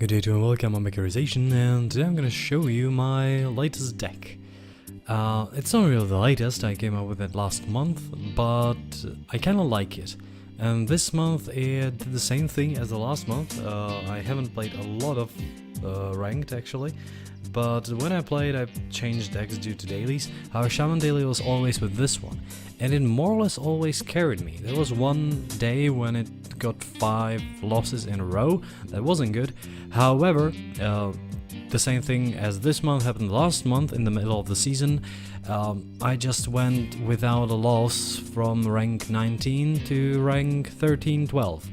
Good day to and welcome on Mecharization, and today I'm gonna show you my latest deck. It's not really the latest, I came up with it last month, but I kinda like it. And this month it did the same thing as the last month. I haven't played a lot of ranked actually, but when I played I changed decks due to dailies. Our Shaman daily was always with this one, and it more or less always carried me. There was one day when it got 5 losses in a row. That wasn't good. However, the same thing as this month happened last month in the middle of the season. I just went without a loss from rank 19 to rank 13-12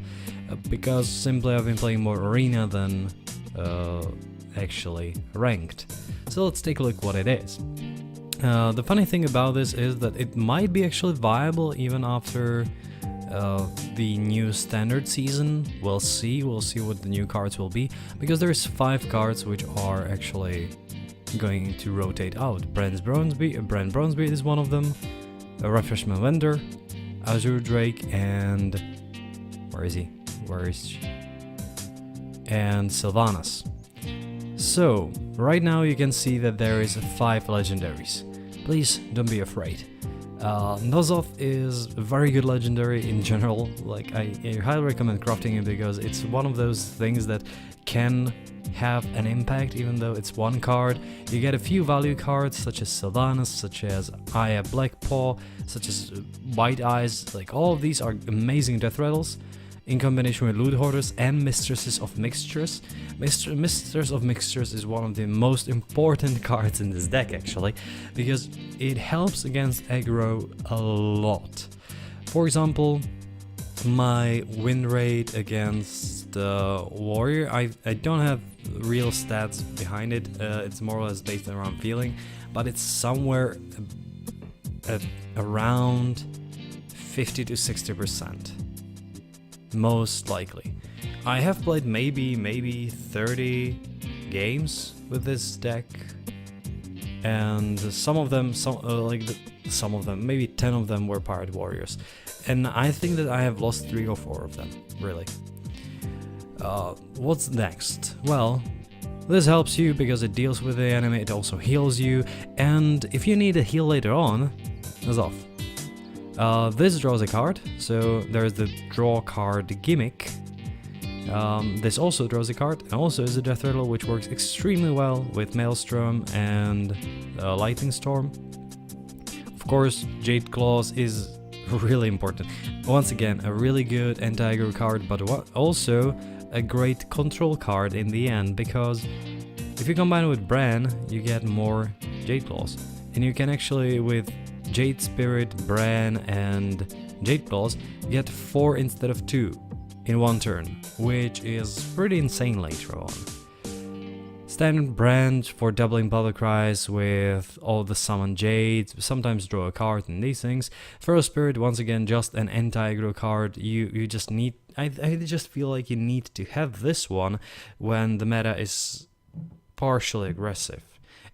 because simply I've been playing more arena than actually ranked. So let's take a look what it is. The funny thing about this is that it might be actually viable even after the new standard season. We'll see what the new cards will be, because there's 5 cards which are actually going to rotate out. Brand Bronzebeard is one of them, a Refreshment Vendor, Azure Drake, and and Sylvanas. So right now you can see that there is 5 legendaries. Please don't be afraid. Nozov is a very good legendary in general. Like I highly recommend crafting it because it's one of those things that can have an impact even though it's one card. You get a few value cards such as Sylvanas, such as Aya Blackpaw, such as White Eyes. Like all of these are amazing death rattles in combination with Loot Hoarders and Mistresses of Mixtures. Mistress of Mixtures is one of the most important cards in this deck actually, because it helps against aggro a lot. For example, my win rate against Warrior, I don't have real stats behind it, it's more or less based around feeling, but it's somewhere at around 50 to 60%. Most likely. I have played maybe 30 games with this deck, and some of them, maybe 10 of them were Pirate Warriors, and I think that I have lost 3 or 4 of them, really. What's next? Well, this helps you because it deals with the enemy, it also heals you, and if you need a heal later on, that's off. This draws a card, so there's the draw card gimmick. This also draws a card, and also is a death rattle which works extremely well with Maelstrom and Lightning Storm. Of course, Jade Claws is really important. Once again, a really good anti-aggro card, but also a great control card in the end, because if you combine it with Bran, you get more Jade Claws, and you can actually with Jade Spirit, Bran, and Jade Claws get 4 instead of 2 in one turn, which is pretty insane later on. Standard Branch for doubling Battle Cries with all the summon Jades, sometimes draw a card and these things. Feral Spirit, once again, just an anti-aggro card. You just need, I just feel like you need to have this one when the meta is partially aggressive.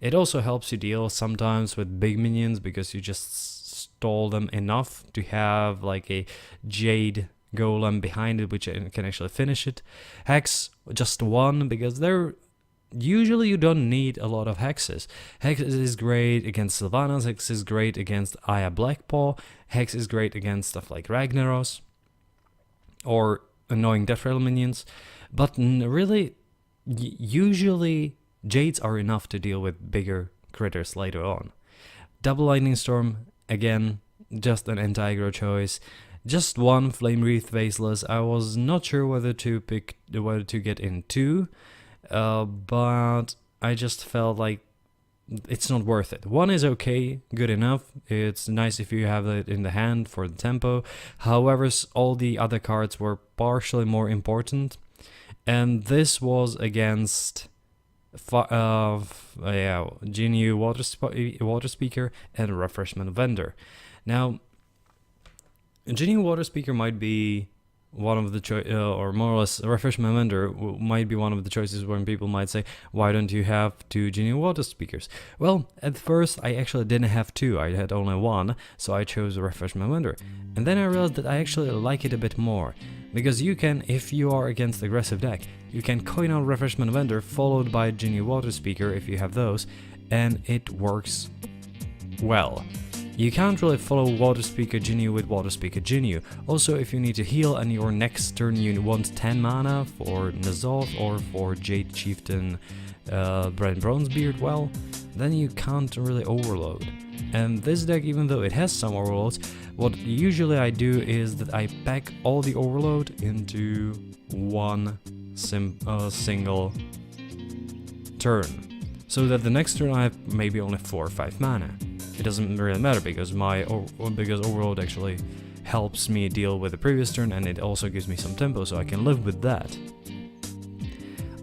It also helps you deal sometimes with big minions because you just stall them enough to have like a Jade Golem behind it which can actually finish it. Hex, just 1, because usually you don't need a lot of hexes. Hex is great against Sylvanas, Hex is great against Aya Blackpaw, Hex is great against stuff like Ragnaros or annoying death rattle minions, but really usually Jades are enough to deal with bigger critters later on. Double Lightning Storm, again, just an anti-aggro choice. Just 1 Flame Wreath Faceless. I was not sure whether to get in 2, but I just felt like it's not worth it. 1 is okay, good enough. It's nice if you have it in the hand for the tempo. However, all the other cards were partially more important, and this was against Genu Water Speaker and Refreshment Vendor. Now, Genu Water Speaker might be one of the or more or less refreshment vendor might be one of the choices when people might say, why don't you have 2 genuine water speakers? Well, at first I actually didn't have 2, I had only 1, so I chose a refreshment vendor. And then I realized that I actually like it a bit more, because you can, if you are against aggressive deck, you can coin out refreshment vendor followed by genuine water speaker if you have those, and it works well. You can't really follow Water Speaker Jinyu with Water Speaker Jinyu. Also, if you need to heal and your next turn you want 10 mana for N'Zoth or for Jade Chieftain Brent Bronzebeard, well, then you can't really overload. And this deck, even though it has some overloads, what usually I do is that I pack all the overload into one single turn, so that the next turn I have maybe only 4 or 5 mana. It doesn't really matter because because overload actually helps me deal with the previous turn, and it also gives me some tempo, so I can live with that.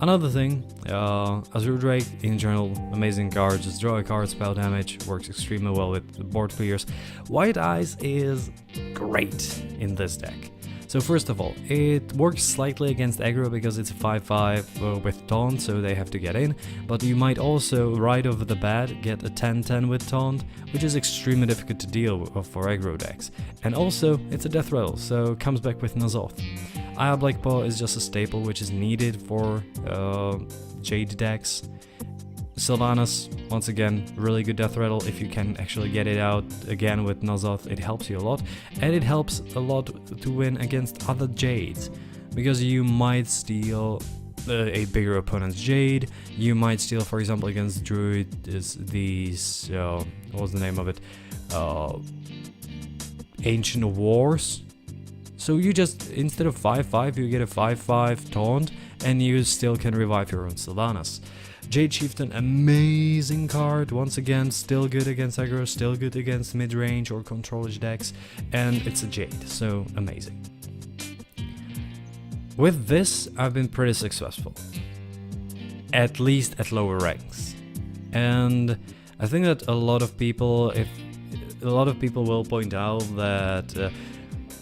Another thing, Azure Drake, in general, amazing card, just draw a card, spell damage, works extremely well with board clears. White Eyes is great in this deck. So first of all, it works slightly against aggro because it's a 5-5 with taunt, so they have to get in, but you might also, right off the bat, get a 10-10 with taunt, which is extremely difficult to deal with for aggro decks. And also, it's a death rattle, so comes back with N'Zoth. Aya Blackpaw is just a staple which is needed for Jade decks. Sylvanas, once again, really good death rattle. If you can actually get it out again with N'Zoth, it helps you a lot. And it helps a lot to win against other Jades, because you might steal a bigger opponent's Jade. You might steal, for example, against Druid, what was the name of it? Ancient Wars. So you just, instead of 5-5, you get a 5-5 taunt, and you still can revive your own Sylvanas. Jade Chieftain, amazing card, once again, still good against aggro, still good against mid-range or control-ish decks, and it's a Jade, so amazing. With this, I've been pretty successful, at least at lower ranks. And I think that a lot of people will point out that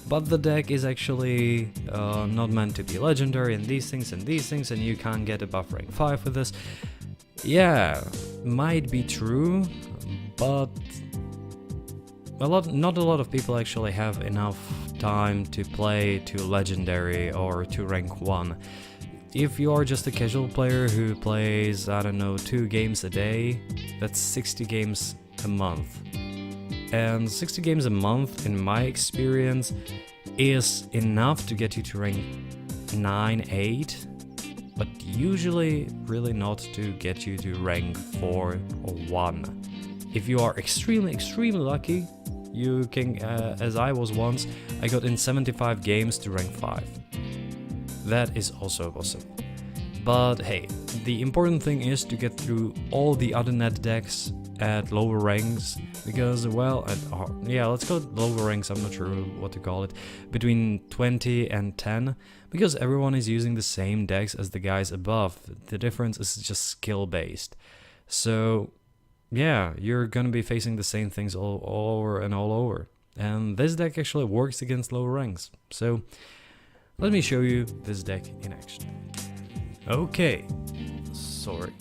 but the deck is actually not meant to be legendary and these things, and you can't get above rank 5 with this. Yeah, might be true, but not a lot of people actually have enough time to play to legendary or to rank 1. If you are just a casual player who plays, I don't know, 2 games a day, that's 60 games a month. And 60 games a month, in my experience, is enough to get you to rank 9, 8, but usually really not to get you to rank 4 or 1. If you are extremely, extremely lucky, you can, as I was once, I got in 75 games to rank 5. That is also possible. But hey, the important thing is to get through all the other net decks at lower ranks, because, well, let's go lower ranks, I'm not sure what to call it, between 20 and 10, because everyone is using the same decks as the guys above. The difference is just skill based. So yeah, you're gonna be facing the same things all over and all over, and this deck actually works against lower ranks. So let me show you this deck in action. Okay, sorry.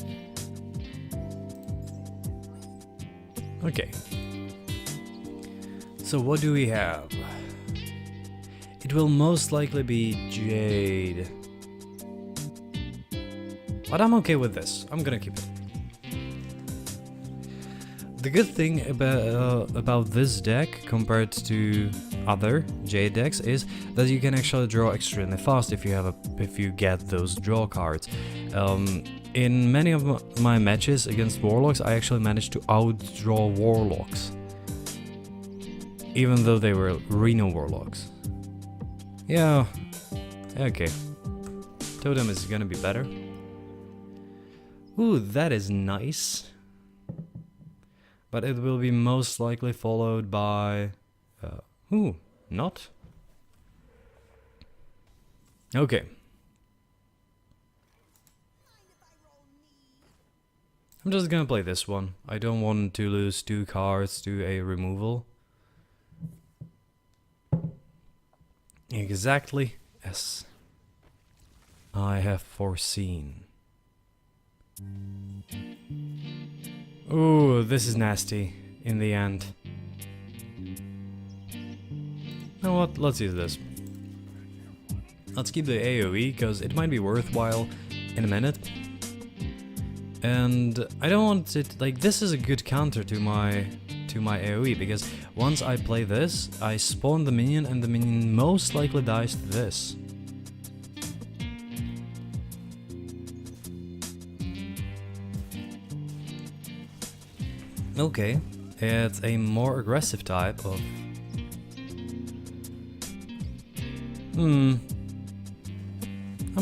Okay, so what do we have? It will most likely be Jade, but I'm okay with this. I'm gonna keep it. The good thing about this deck compared to other Jade decks is that you can actually draw extremely fast if you get those draw cards. In many of my matches against Warlocks, I actually managed to outdraw Warlocks, even though they were Reno Warlocks. Yeah, okay. Totem is gonna be better. Ooh, that is nice. But it will be most likely followed by... not? Okay. I'm just gonna play this one. I don't want to lose 2 cards to a removal. Exactly as I have foreseen. Ooh, this is nasty in the end. You know what? Let's use this. Let's keep the AoE, because it might be worthwhile in a minute. And I don't want it, like, this is a good counter to my AoE, because once I play this, I spawn the minion and the minion most likely dies to this. Okay, it's a more aggressive type of... I'm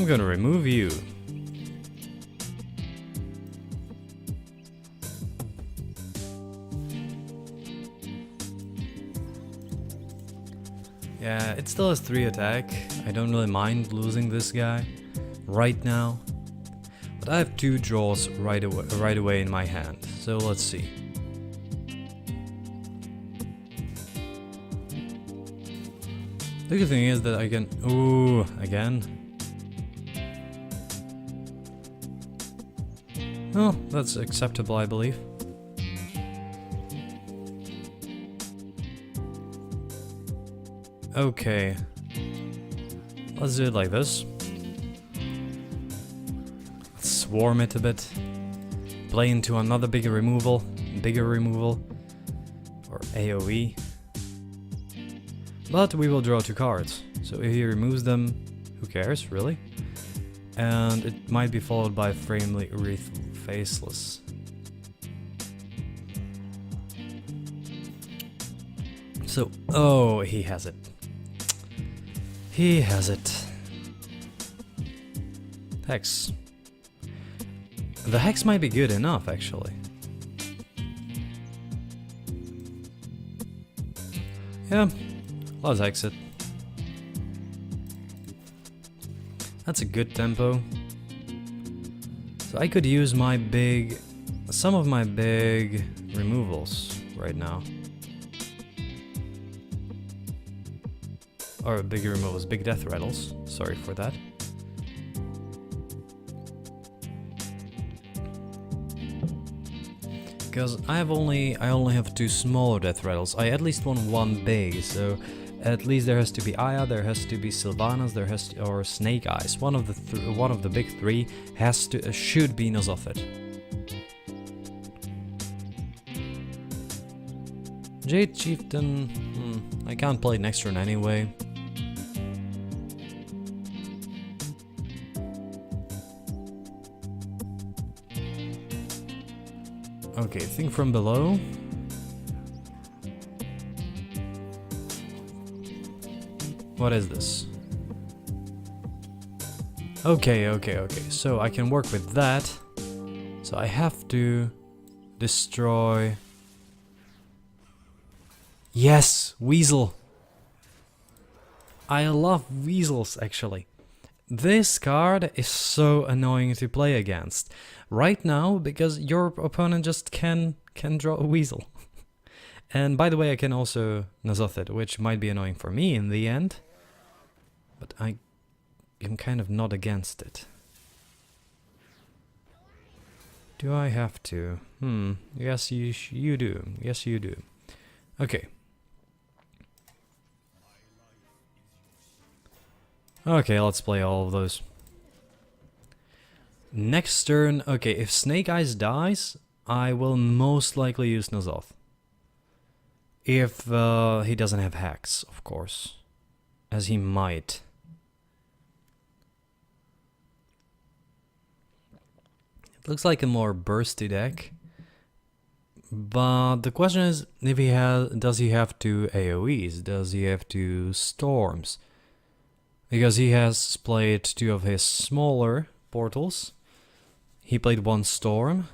gonna remove you. Yeah, it still has 3 attack. I don't really mind losing this guy right now. But I have 2 draws right away in my hand, so let's see. The good thing is that I can... Ooh, again. Oh, that's acceptable, I believe. Okay. Let's do it like this. Let's swarm it a bit. Play into another bigger removal. Or AoE. But we will draw 2 cards, so if he removes them, who cares, really? And it might be followed by Framely Wreath Faceless. So, oh, he has it. He has it. Hex. The Hex might be good enough, actually. Yeah. Let's exit. That's a good tempo. So I could use some of my big removals right now. Or big removals, big death rattles. Sorry for that. Because I only have 2 smaller death rattles. I at least want 1 big, so at least there has to be Aya, there has to be Sylvanas, or Snake Eyes. One of the big 3 should be Nosophet. Jade Chieftain, I can't play next turn anyway. Okay, think from below. What is this? Okay, so I can work with that. So I have to destroy... Yes! Weasel! I love weasels, actually. This card is so annoying to play against. Right now, because your opponent just can draw a weasel. And by the way, I can also Nazoth it, which might be annoying for me in the end. But I am kind of not against it. Do I have to? Yes, you do. Yes, you do. Okay. Okay, let's play all of those. Next turn, okay, if Snake Eyes dies, I will most likely use Nazoth. If he doesn't have hacks, of course. As he might. It looks like a more bursty deck. But the question is, if he does he have 2 AoEs? Does he have 2 storms? Because he has played 2 of his smaller portals. He played 1 storm.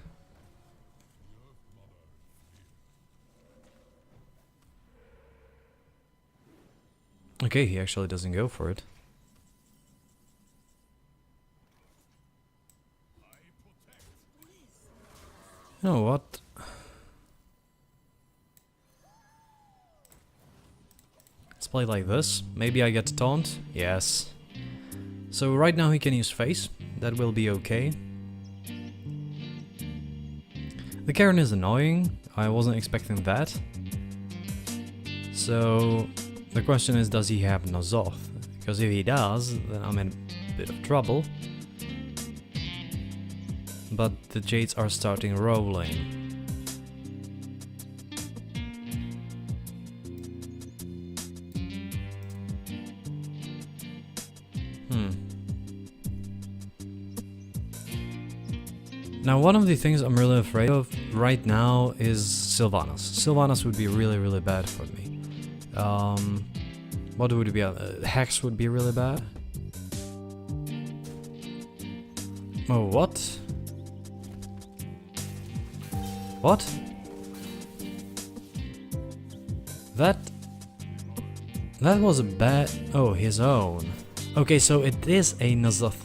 Okay, he actually doesn't go for it. You know what? Let's play like this. Maybe I get taunt. Yes. So right now he can use face, that will be okay. The Karen is annoying, I wasn't expecting that. So the question is, does he have N'Zoth? Because if he does, then I'm in a bit of trouble. But the Jades are starting rolling. Now, one of the things I'm really afraid of right now is Sylvanas. Sylvanas would be really, really bad for me. What would it be? Hex would be really bad. Oh, what? What? That was a bad... Oh, his own. Okay, so it is a N'Zoth.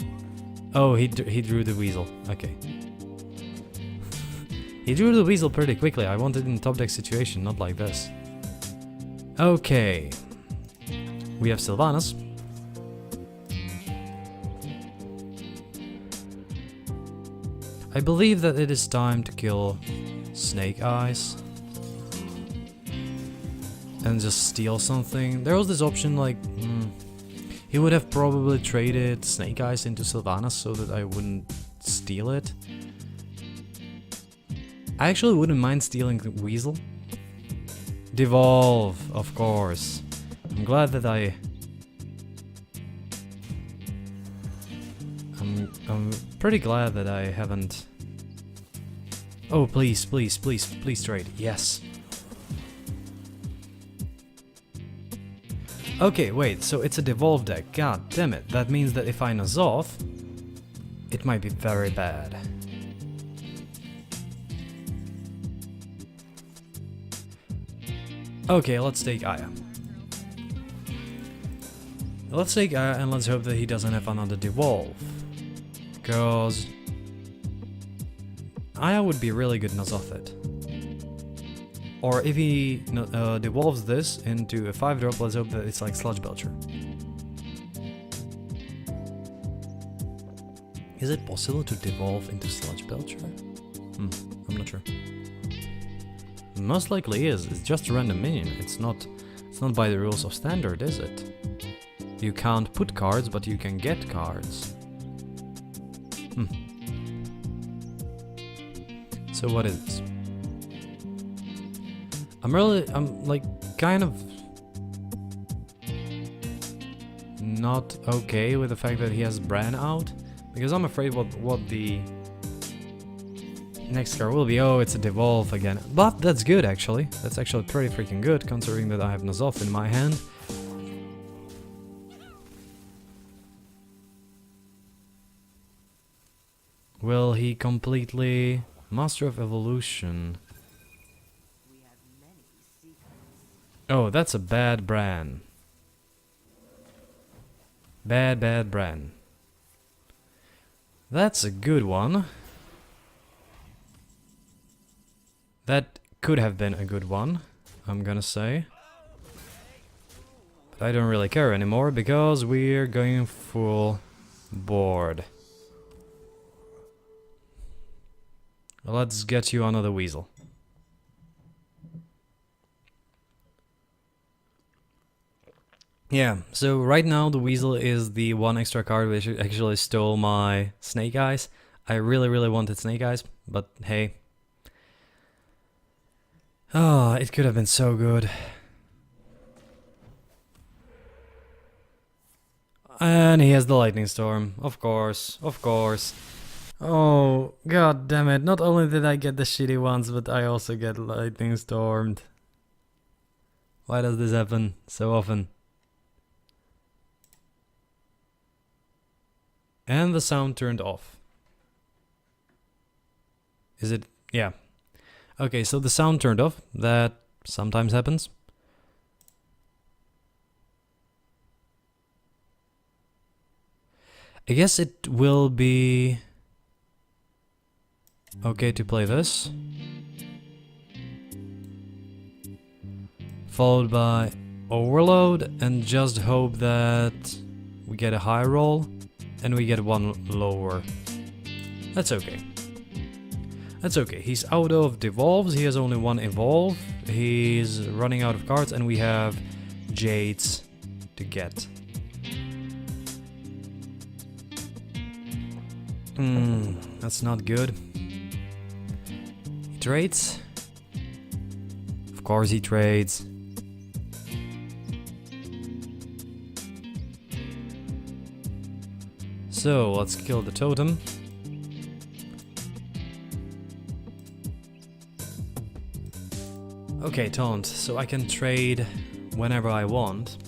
Oh, he drew the weasel. Okay. He drew the weasel pretty quickly. I wanted in top deck situation, not like this. Okay. We have Sylvanas. I believe that it is time to kill Snake Eyes. And just steal something. There was this option like... he would have probably traded Snake Eyes into Sylvanas so that I wouldn't steal it. I actually wouldn't mind stealing the weasel. Devolve, of course. I'm glad that I'm pretty glad that I haven't... Oh, please, please, please, please trade. Yes. Okay, wait, so it's a devolve deck. God damn it. That means that if I N'Zoth, it might be very bad. Okay, let's take Aya. Let's take Aya and let's hope that he doesn't have another devolve. Because Aya would be really good N'Zoth it. Or if he devolves this into a 5-drop, let's hope that it's like Sludge Belcher. Is it possible to devolve into Sludge Belcher? I'm not sure. Most likely is. It's just a random minion. It's not by the rules of standard, is it? You can't put cards, but you can get cards. So what is this? I'm like kind of not okay with the fact that he has Bran out, because I'm afraid what the next card will be. Oh, it's a devolve again. But that's good actually. That's actually pretty freaking good considering that I have N'Zoth in my hand. Will he completely... Master of Evolution. Oh, that's a bad Bran. Bad Bran. That's a good one. That could have been a good one, I'm gonna say. But I don't really care anymore because we're going full board. Let's get you another weasel. Yeah, so right now the weasel is the one extra card which actually stole my Snake Eyes. I really wanted Snake Eyes, but hey. Oh, it could have been so good. And he has the Lightning Storm, of course, of course. Oh, god damn it, not only did I get the shitty ones, but I also get Lightning Stormed. Why does this happen so often? And the sound turned off. Is it? Yeah. Okay, so the sound turned off. That sometimes happens. I guess it will be okay to play this. Followed by Overload and just hope that we get a high roll. and we get one lower. That's okay. That's okay. He's out of devolves. He has only one evolve. He's running out of cards, and we have jades to get. That's not good. He trades. Of course he trades. So let's kill the totem. Okay, taunt, so I can trade whenever I want.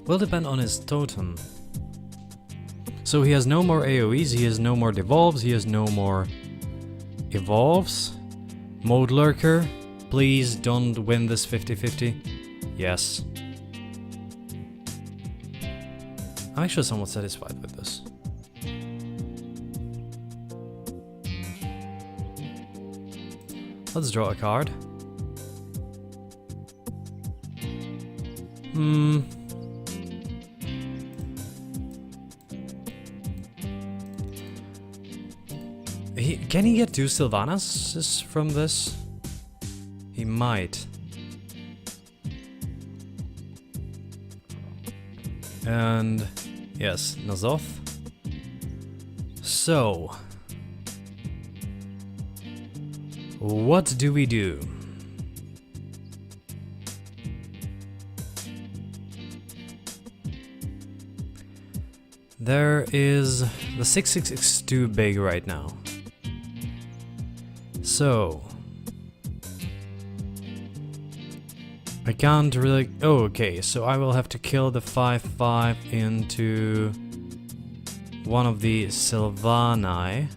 Will depend on his totem. So he has no more AoEs, he has no more devolves, he has no more evolves. Mode Lurker, please don't win this 50-50. Yes. I'm actually somewhat satisfied with this. Let's draw a card. Can he get 2 Sylvanas from this? He might. And yes, Nazoth. So, what do we do? There is the 6/6 is too big right now. So I can't really. Oh, okay. So I will have to kill the 5/5 into one of the Sylvani.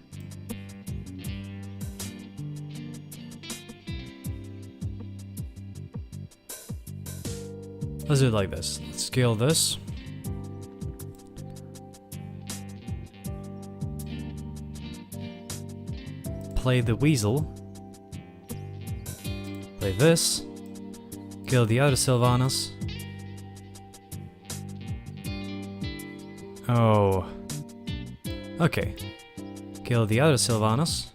Let's do it like this. Let's kill this. Play the weasel. Play this. Kill the other Sylvanas. Oh. Okay. Kill the other Sylvanas.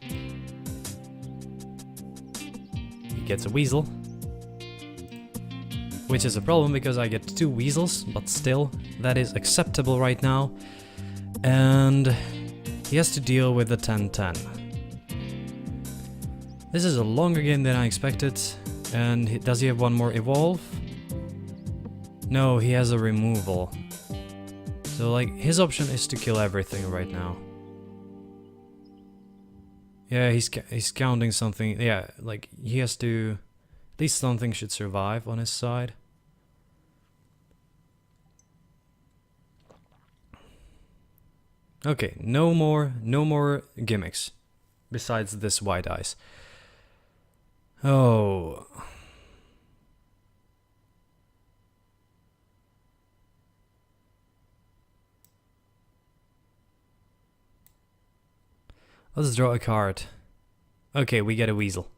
He gets a weasel. Which is a problem because I get 2 weasels, but still, that is acceptable right now. And he has to deal with the 10-10. This is a longer game than I expected. And does he have one more evolve? No, he has a removal. So like, his option is to kill everything right now. Yeah, he's counting something. Yeah, like he has to. At least something should survive on his side. Okay, no more gimmicks besides this white ice. Oh. Let's draw a card. Okay, we get a weasel.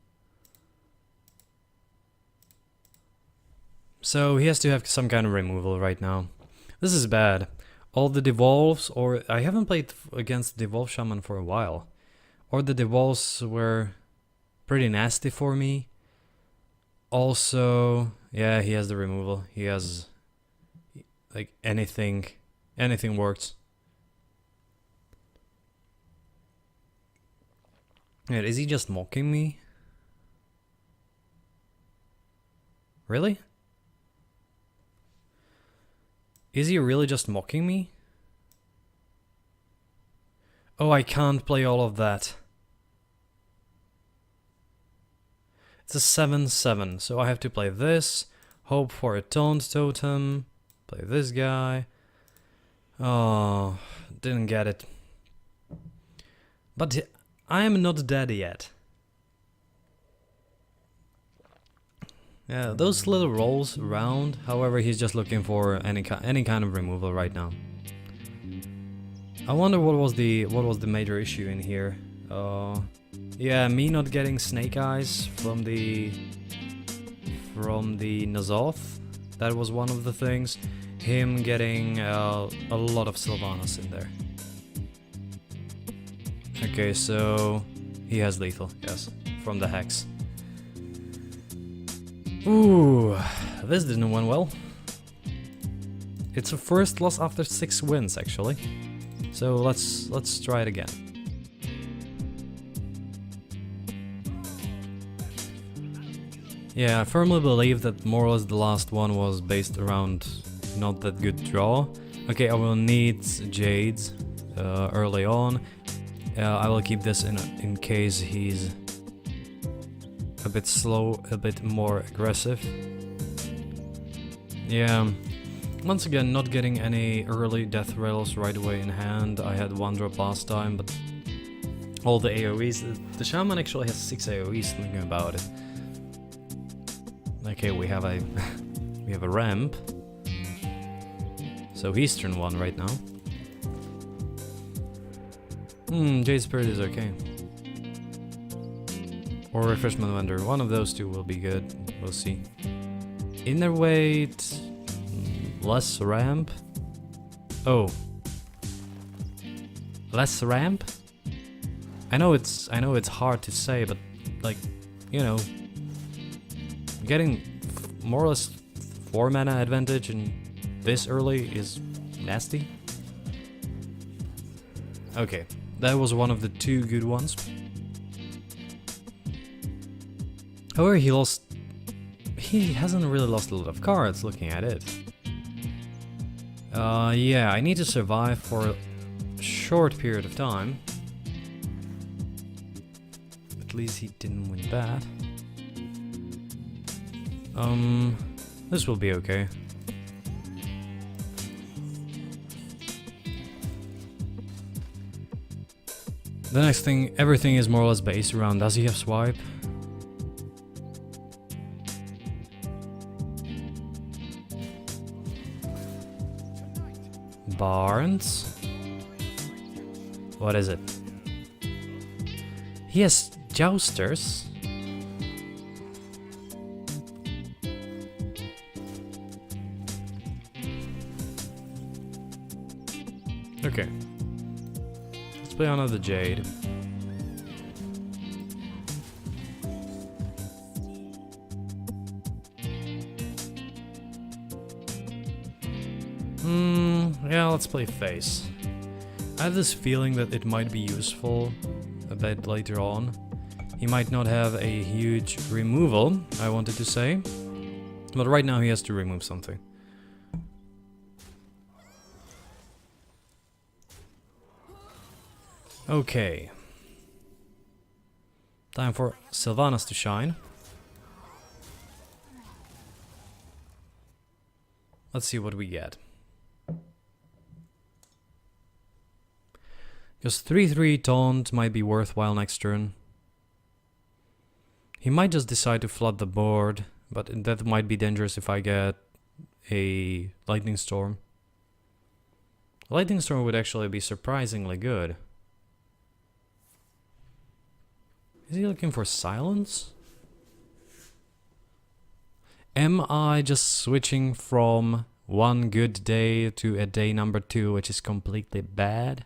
So he has to have some kind of removal right now. This is bad. All the devolves, or I haven't played against Devolve Shaman for a while. Or the devolves were pretty nasty for me. Also, yeah, he has the removal. He has like anything works. Yeah, is he just mocking me? Really? Is he really just mocking me? Oh, I can't play all of that. It's a 7/7, so I have to play this, hope for a taunt totem, play this guy. Oh, didn't get it. But I am not dead yet. Yeah, those little rolls around. However, he's just looking for any kind of removal right now. I wonder what was the major issue in here. Yeah, me not getting snake eyes from the Nazoth. That was one of the things. him getting a lot of Sylvanas in there. Okay, so he has lethal, yes, from the Hex. Ooh, this didn't went well. It's a first loss after 6 wins, actually. So let's try it again. Yeah, I firmly believe that more or less the last one was based around not that good draw. Okay, I will need Jades early on. I will keep this in case he's a bit slow, a bit more aggressive. Yeah, once again, not getting any early death rails right away in hand. I had 1 drop last time, but all the AoEs. The Shaman actually has 6 AoEs, thinking about it. Okay, we have a we have a ramp. So he's turn 1 right now. Jade Spirit is okay. Or Refreshment Vendor. One of those two will be good. We'll see. Inner weight, less ramp. Oh, less ramp. I know it's hard to say, but like, you know, getting more or less 4 mana advantage in this early is nasty. Okay, that was one of the 2 good ones. However, he hasn't really lost a lot of cards looking at it. Yeah, I need to survive for a short period of time. At least he didn't win that. This will be okay. The next thing, everything is more or less based around, does he have swipe? Barnes? What is it? He has Jousters? Okay. Let's play another Jade. Yeah, let's play Face. I have this feeling that it might be useful a bit later on. He might not have a huge removal, I wanted to say. But right now he has to remove something. Okay. Time for Sylvanas to shine. Let's see what we get. Because 3/3 taunt might be worthwhile next turn. He might just decide to flood the board, but that might be dangerous if I get a Lightning Storm. Lightning Storm would actually be surprisingly good. Is he looking for silence? Am I just switching from one good day to a day number 2, which is completely bad?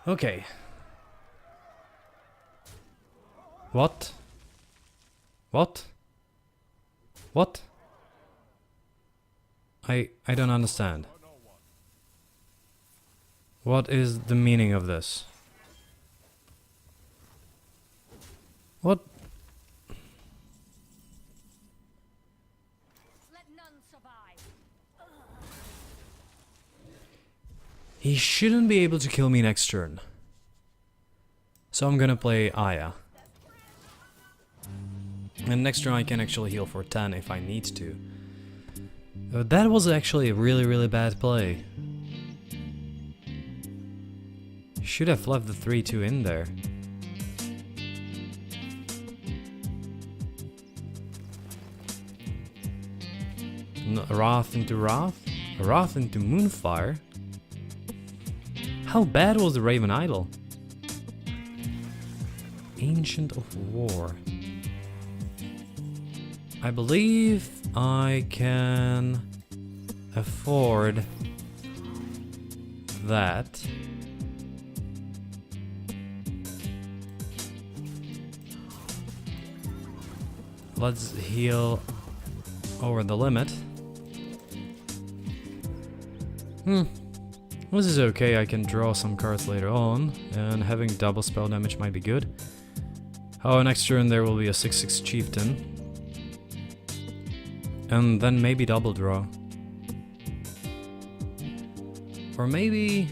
Okay. What? What? What? I don't understand. What is the meaning of this? What? Let none survive. He shouldn't be able to kill me next turn. So I'm gonna play Aya. And next turn I can actually heal for 10 if I need to. That was actually a really bad play. Should have left the 3/2 in there. Wrath into Wrath? Wrath into Moonfire? How bad was the Raven Idol? Ancient of War. I believe I can afford that. Let's heal over the limit. This is okay, I can draw some cards later on, and having double spell damage might be good. Oh, next turn there will be a 6/6 chieftain. And then maybe double draw. Or maybe...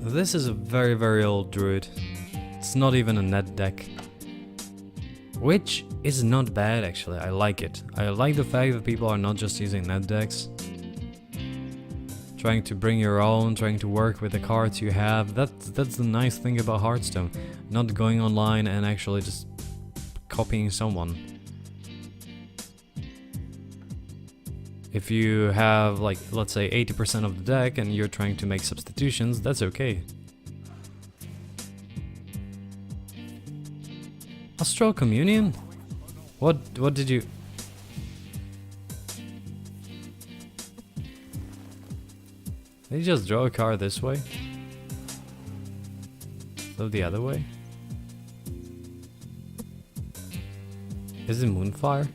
This is a very, very old druid. It's not even a net deck. Which is not bad actually, I like it. I like the fact that people are not just using net decks. Trying to bring your own, trying to work with the cards you have. That's the nice thing about Hearthstone. Not going online and actually just copying someone. If you have, like, let's say 80% of the deck and you're trying to make substitutions, that's okay. Astral Communion? What did you... Did you just draw a card this way? So the other way? Is it Moonfire?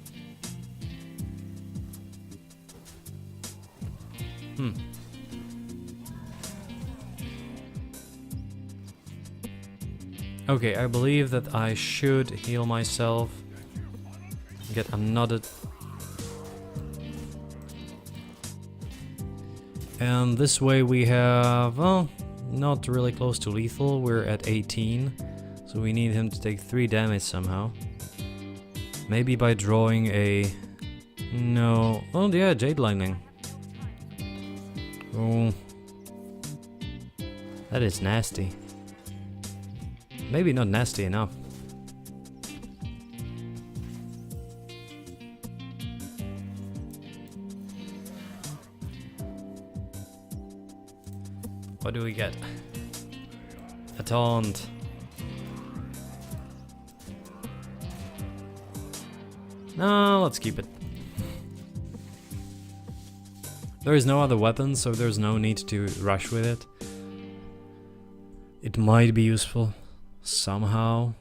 Okay, I believe that I should heal myself. Get another... And this way we have... well, not really close to lethal. We're at 18. So we need him to take 3 damage somehow. Maybe by drawing a... No... Oh yeah, Jade Lightning. Oh... That is nasty. Maybe not nasty enough. What do we get? A taunt. No, let's keep it. There is no other weapon, so there's no need to rush with it. It might be useful somehow.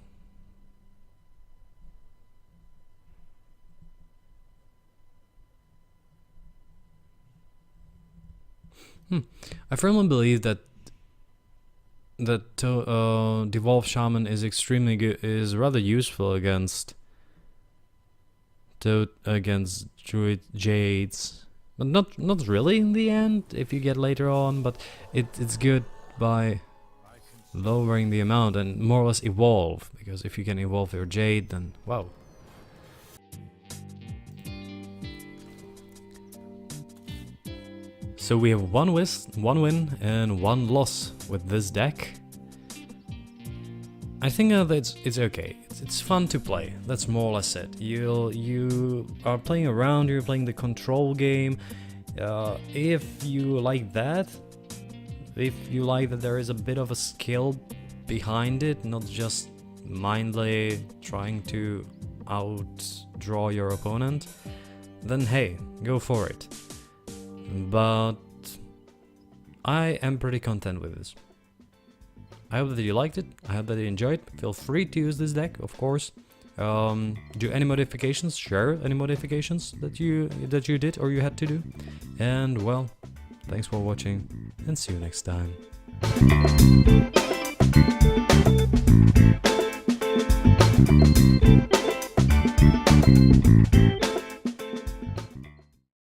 I firmly believe that Devolve Shaman is extremely good, is rather useful against Druid Jades, but not really in the end if you get later on. But it's good by lowering the amount and more or less evolve, because if you can evolve your Jade, then wow. So we have one win and 1 loss with this deck. I think that it's okay. It's fun to play. That's more or less it. You are playing around. You're playing the control game. If you like that, if you like that there is a bit of a skill behind it, not just mindlessly trying to outdraw your opponent, then hey, go for it. But I am pretty content with this. I hope that you liked it. I hope that you enjoyed. Feel free to use this deck, of course. Do any modifications, share any modifications that you did or you had to do. And well, thanks for watching and see you next time.